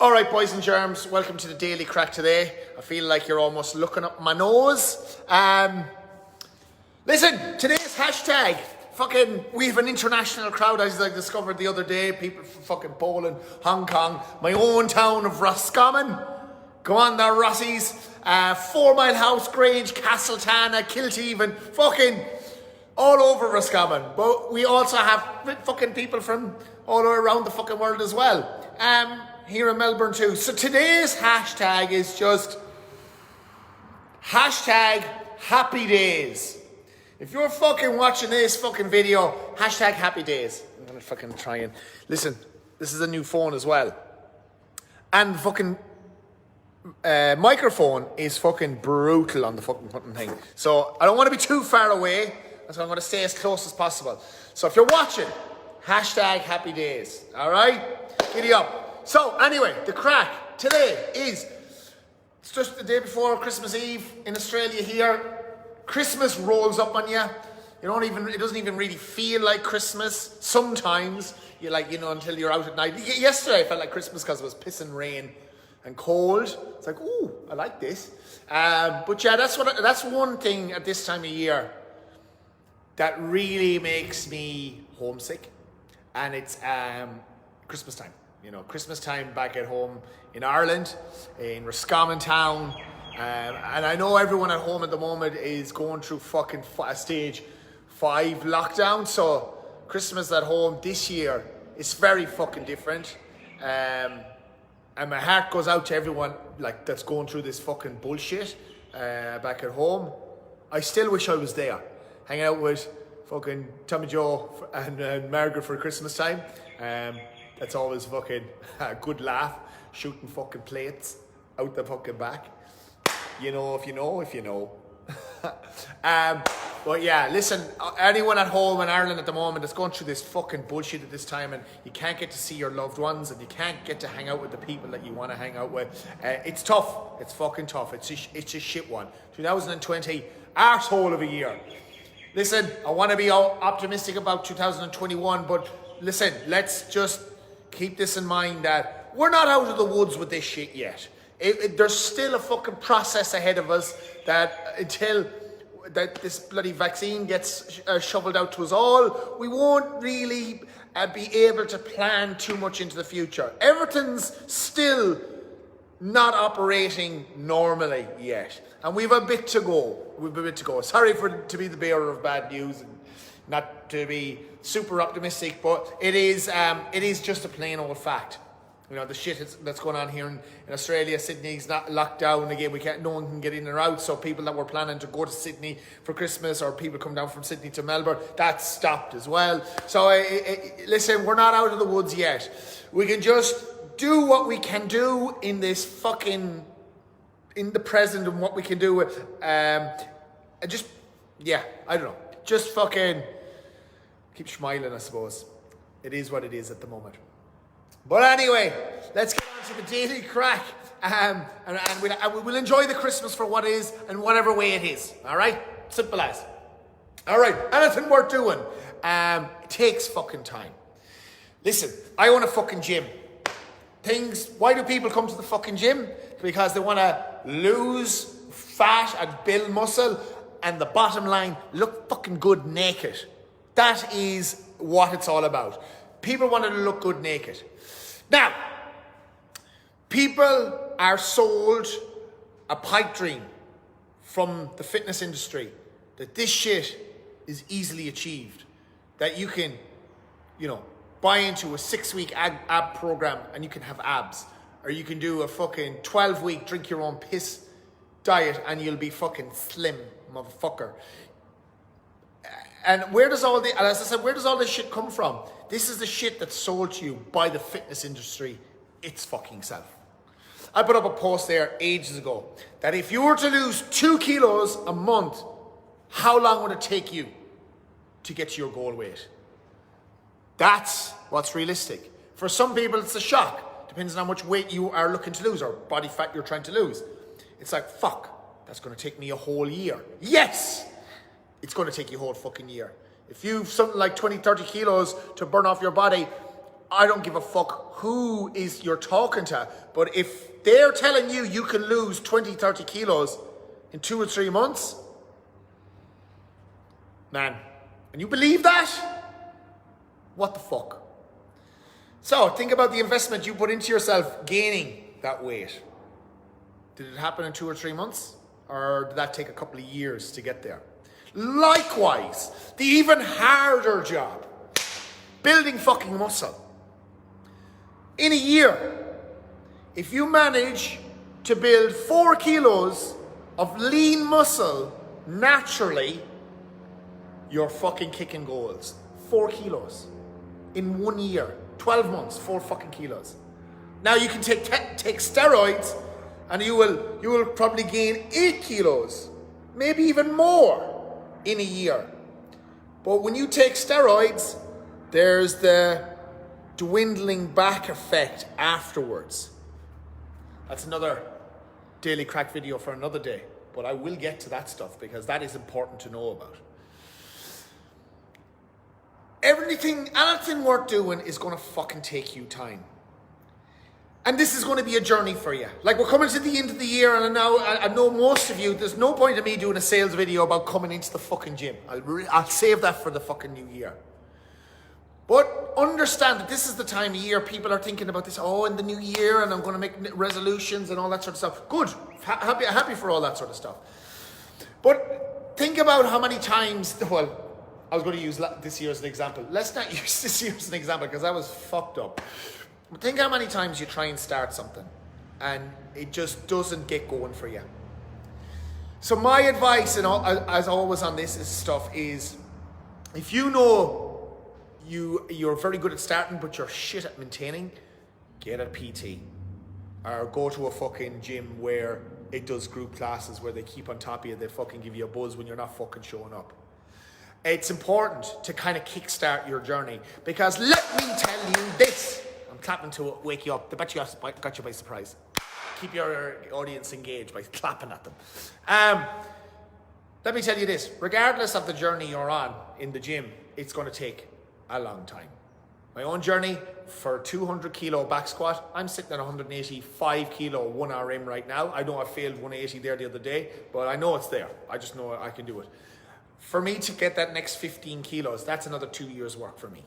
All right, boys and germs, welcome to the Daily Crack today. I feel like you're almost looking up my nose. Listen, today's hashtag, we have an international crowd, as I discovered the other day. People from fucking Poland, Hong Kong, my own town of Roscommon. Go on there, Rossies. 4 Mile House, Grange, Castletana, Kilteven, fucking all over Roscommon. But we also have fucking people from all around the fucking world as well. Here in Melbourne too. So today's hashtag is just hashtag happy days. If you're fucking watching this fucking video, hashtag happy days. I'm gonna fucking try and listen. This is a new phone as well, and the fucking microphone is fucking brutal on the fucking thing. So I don't want to be too far away, so I'm gonna stay as close as possible. So if you're watching, hashtag happy days. All right, giddy up. So anyway, the crack today is, it's just the day before Christmas Eve in Australia here. Christmas rolls up on you. It doesn't even really feel like Christmas. Sometimes you're like, until you're out at night. Yesterday I felt like Christmas because it was pissing rain and cold. It's like, ooh, I like this. But yeah, that's one thing at this time of year that really makes me homesick, and it's Christmas time. Christmas time back at home in Ireland, in Roscommon town. And I know everyone at home at the moment is going through fucking stage 5 lockdown. So Christmas at home this year is very fucking different. And my heart goes out to everyone that's going through this fucking bullshit back at home. I still wish I was there, hanging out with fucking Tommy Joe and Margaret for Christmas time. That's always fucking a good laugh, shooting fucking plates out the fucking back. If you know. But yeah, listen, anyone at home in Ireland at the moment that's going through this fucking bullshit at this time, and you can't get to see your loved ones, and you can't get to hang out with the people that you want to hang out with. It's tough. It's fucking tough. It's a shit one. 2020, arsehole of a year. Listen, I want to be all optimistic about 2021, but listen, let's just keep this in mind that we're not out of the woods with this shit yet. There's still a fucking process ahead of us that until this bloody vaccine gets shoveled out to us all, we won't really be able to plan too much into the future. Everything's still not operating normally yet, and we've a bit to go. Sorry to be the bearer of bad news and not to be super optimistic, but it is just a plain old fact. The shit that's going on here in Australia. Sydney's not locked down again. No one can get in or out. So people that were planning to go to Sydney for Christmas, or people come down from Sydney to Melbourne, that's stopped as well. So listen, we're not out of the woods yet. We can just do what we can do in the present, and what we can do with, I don't know. Just fucking keep smiling, I suppose. It is what it is at the moment. But anyway, let's get on to the Daily Crack. And we'll enjoy the Christmas for what is, and whatever way it is. All right? Simple as. All right, anything worth doing it takes fucking time. Listen, I own a fucking gym. Why do people come to the fucking gym? Because they want to lose fat and build muscle, and the bottom line, look fucking good naked. That is what it's all about. People want to look good naked. Now, people are sold a pipe dream from the fitness industry that this shit is easily achieved. That you can, buy into a 6-week ab program and you can have abs. Or you can do a fucking 12-week drink your own piss diet and you'll be fucking slim, motherfucker. And as I said, where does all this shit come from? This is the shit that's sold to you by the fitness industry its fucking self. I put up a post there ages ago that if you were to lose 2 kilos a month, how long would it take you to get to your goal weight? That's what's realistic. For some people, it's a shock. Depends on how much weight you are looking to lose or body fat you're trying to lose. It's like, fuck, that's going to take me a whole year. Yes! It's going to take you a whole fucking year. If you've something like 20, 30 kilos to burn off your body, I don't give a fuck who is you're talking to, but if they're telling you you can lose 20, 30 kilos in 2 or 3 months, man, and you believe that? What the fuck? So think about the investment you put into yourself gaining that weight. Did it happen in 2 or 3 months? Or did that take a couple of years to get there? Likewise, the even harder job, building fucking muscle. In a year, if you manage to build 4 kilos of lean muscle naturally, you're fucking kicking goals. 4 kilos in 1 year, 12 months, 4 fucking kilos. Now you can take steroids and you will probably gain 8 kilos, maybe even more in a year. But when you take steroids, there's the dwindling back effect afterwards. That's another Daily Crack video for another day, but I will get to that stuff because that is important to know about. Anything worth doing is going to fucking take you time. And this is going to be a journey for you. Like, we're coming to the end of the year, and I know most of you, there's no point in me doing a sales video about coming into the fucking gym. I'll save that for the fucking new year. But understand that this is the time of year people are thinking about this, in the new year, and I'm going to make resolutions and all that sort of stuff. Good. Happy for all that sort of stuff. But think about how many times, I was going to use this year as an example. Let's not use this year as an example because that was fucked up. But think how many times you try and start something and it just doesn't get going for you. So my advice, as always on this stuff, is if you know you're very good at starting but you're shit at maintaining, get a PT. Or go to a fucking gym where it does group classes where they keep on top of you, they fucking give you a buzz when you're not fucking showing up. It's important to kind of kickstart your journey because let me tell you this. I'm clapping to wake you up. I bet you got you by surprise. Keep your audience engaged by clapping at them. Let me tell you this. Regardless of the journey you're on in the gym, it's going to take a long time. My own journey for 200 kilo back squat, I'm sitting at 185 kilo 1RM right now. I know I failed 180 there the other day, but I know it's there. I just know I can do it. For me to get that next 15 kilos, that's another 2 years work for me.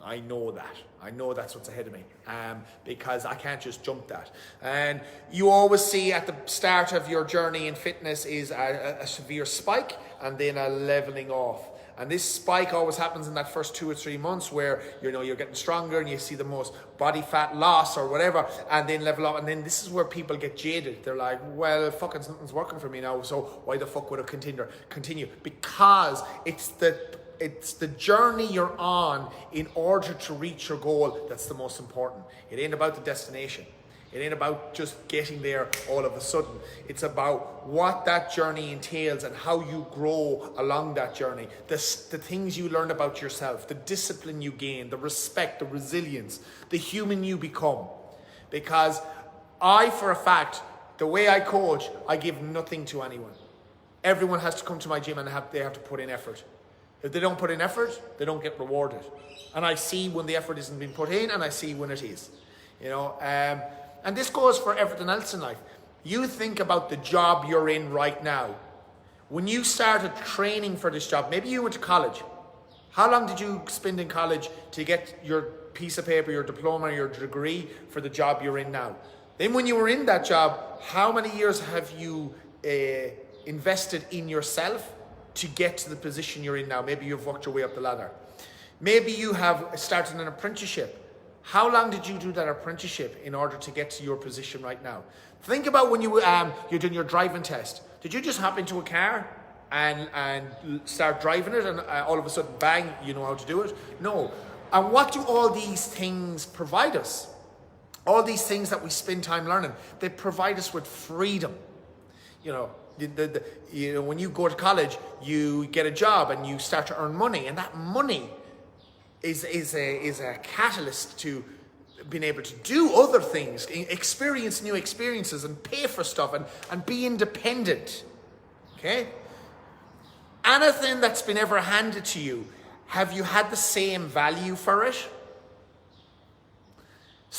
I know that. I know that's what's ahead of me because I can't just jump that. And you always see at the start of your journey in fitness is a severe spike and then a leveling off. And this spike always happens in that first 2 or 3 months where you're getting stronger and you see the most body fat loss or whatever, and then level up. And then this is where people get jaded. They're like, well, fucking something's working for me now, so why the fuck would it continue? Because it's the journey you're on in order to reach your goal that's the most important. It ain't about the destination. It ain't about just getting there all of a sudden. It's about what that journey entails and how you grow along that journey. The things you learn about yourself, the discipline you gain, the respect, the resilience, the human you become. Because for a fact, the way I coach, I give nothing to anyone. Everyone has to come to my gym and they have to put in effort. If they don't put in effort, they don't get rewarded. And I see when the effort isn't being put in, and I see when it is. And this goes for everything else in life. You think about the job you're in right now. When you started training for this job, maybe you went to college. How long did you spend in college to get your piece of paper, your diploma, your degree for the job you're in now? Then when you were in that job, how many years have you invested in yourself to get to the position you're in now? Maybe you've worked your way up the ladder. Maybe you have started an apprenticeship. How long did you do that apprenticeship in order to get to your position right now? Think about when you're doing your driving test. Did you just hop into a car and start driving it and all of a sudden, bang, you know how to do it? No. And what do all these things provide us? All these things that we spend time learning, they provide us with freedom. When you go to college, you get a job and you start to earn money, and that money is a catalyst to being able to do other things, experience new experiences and pay for stuff and be independent. Okay? Anything that's been ever handed to you, have you had the same value for it?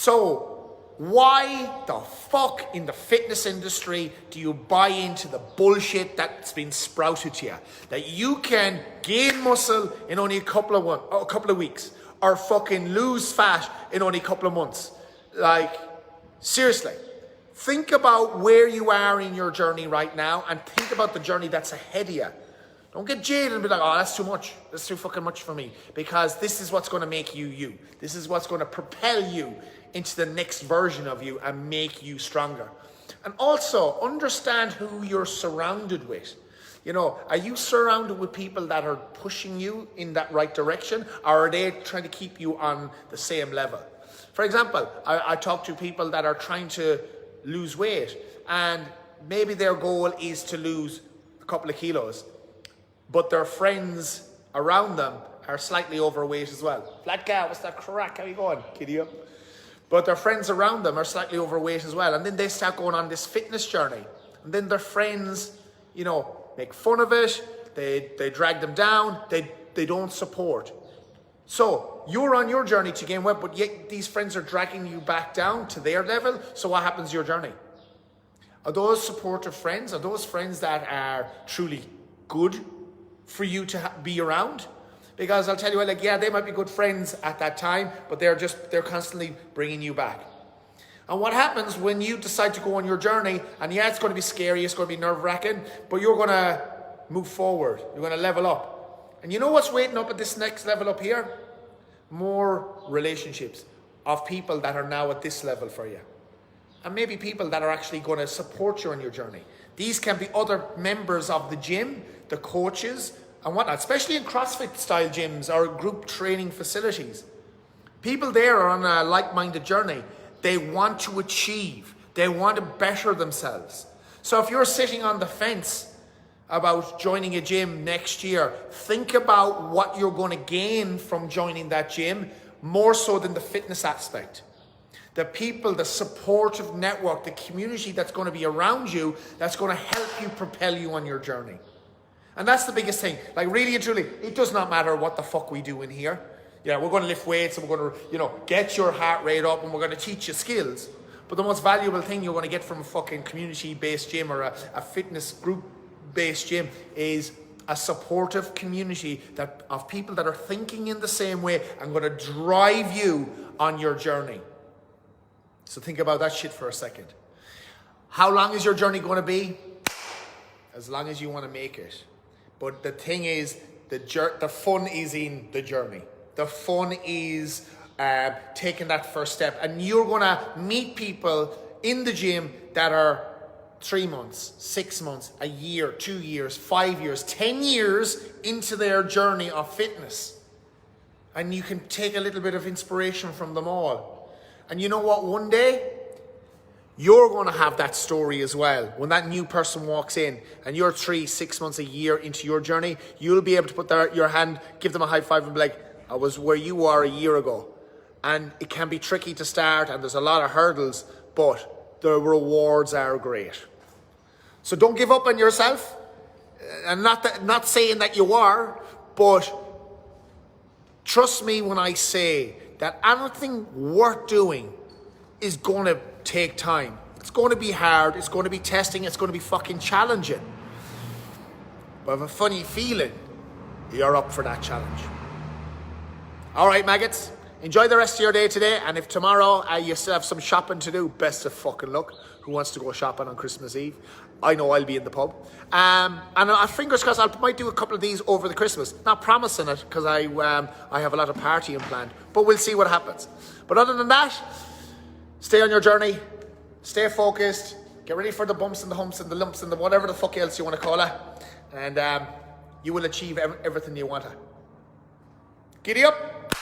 So, why the fuck in the fitness industry do you buy into the bullshit that's been sprouted to you? That you can gain muscle in only a couple of weeks, or fucking lose fat in only a couple of months. Like, seriously, think about where you are in your journey right now, and think about the journey that's ahead of you. Don't get jaded and be like, oh, that's too much. That's too fucking much for me. Because this is what's going to make you you. This is what's going to propel you into the next version of you and make you stronger. And also, understand who you're surrounded with. You know, are you surrounded with people that are pushing you in that right direction? Or are they trying to keep you on the same level? For example, I talk to people that are trying to lose weight. And maybe their goal is to lose a couple of kilos. But their friends around them are slightly overweight as well. Flat cow, what's that crack? How you going? Giddy up. But their friends around them are slightly overweight as well. And then they start going on this fitness journey. And then their friends, you know, make fun of it. They drag them down. They don't support. So you're on your journey to gain weight, but yet these friends are dragging you back down to their level. So what happens to your journey? Are those supportive friends? Are those friends that are truly good for you to be around? Because I'll tell you what, like, yeah, they might be good friends at that time, but they're constantly bringing you back. And what happens when you decide to go on your journey, and yeah, it's going to be scary, it's going to be nerve-wracking, but you're going to move forward, you're going to level up. And you know what's waiting up at this next level up here? More relationships of people that are now at this level for you. And maybe people that are actually going to support you on your journey. These can be other members of the gym, the coaches, and whatnot, especially in CrossFit style gyms or group training facilities. People there are on a like-minded journey. They want to achieve. They want to better themselves. So if you're sitting on the fence about joining a gym next year, think about what you're going to gain from joining that gym, more so than the fitness aspect. The people, the supportive network, the community that's going to be around you, that's going to help you propel you on your journey. And that's the biggest thing. Like, really and truly, it does not matter what the fuck we do in here. Yeah, we're going to lift weights and we're going to, you know, get your heart rate up and we're going to teach you skills. But the most valuable thing you're going to get from a fucking community-based gym or a fitness group-based gym is a supportive community of people that are thinking in the same way and going to drive you on your journey. So think about that shit for a second. How long is your journey going to be? As long as you want to make it. But the thing is, the fun is in the journey. The fun is taking that first step. And you're going to meet people in the gym that are 3 months, 6 months, a year, 2 years, 5 years, 10 years into their journey of fitness. And you can take a little bit of inspiration from them all. And you know what? One day, you're going to have that story as well. When that new person walks in and you're 3, 6 months, a year into your journey, you'll be able to put your hand, give them a high five and be like, I was where you were a year ago. And it can be tricky to start and there's a lot of hurdles, but the rewards are great. So don't give up on yourself. And not saying that you are, but trust me when I say that anything worth doing is going to take time. It's going to be hard. It's going to be testing. It's going to be fucking challenging. But I have a funny feeling you're up for that challenge. All right, maggots. Enjoy the rest of your day today. And if tomorrow you still have some shopping to do, best of fucking luck. Who wants to go shopping on Christmas Eve? I know I'll be in the pub. And fingers crossed, I might do a couple of these over the Christmas. Not promising it, because I have a lot of partying planned. But we'll see what happens. But other than that, stay on your journey. Stay focused. Get ready for the bumps and the humps and the lumps and the whatever the fuck else you want to call it. And you will achieve everything you want to. Giddy up.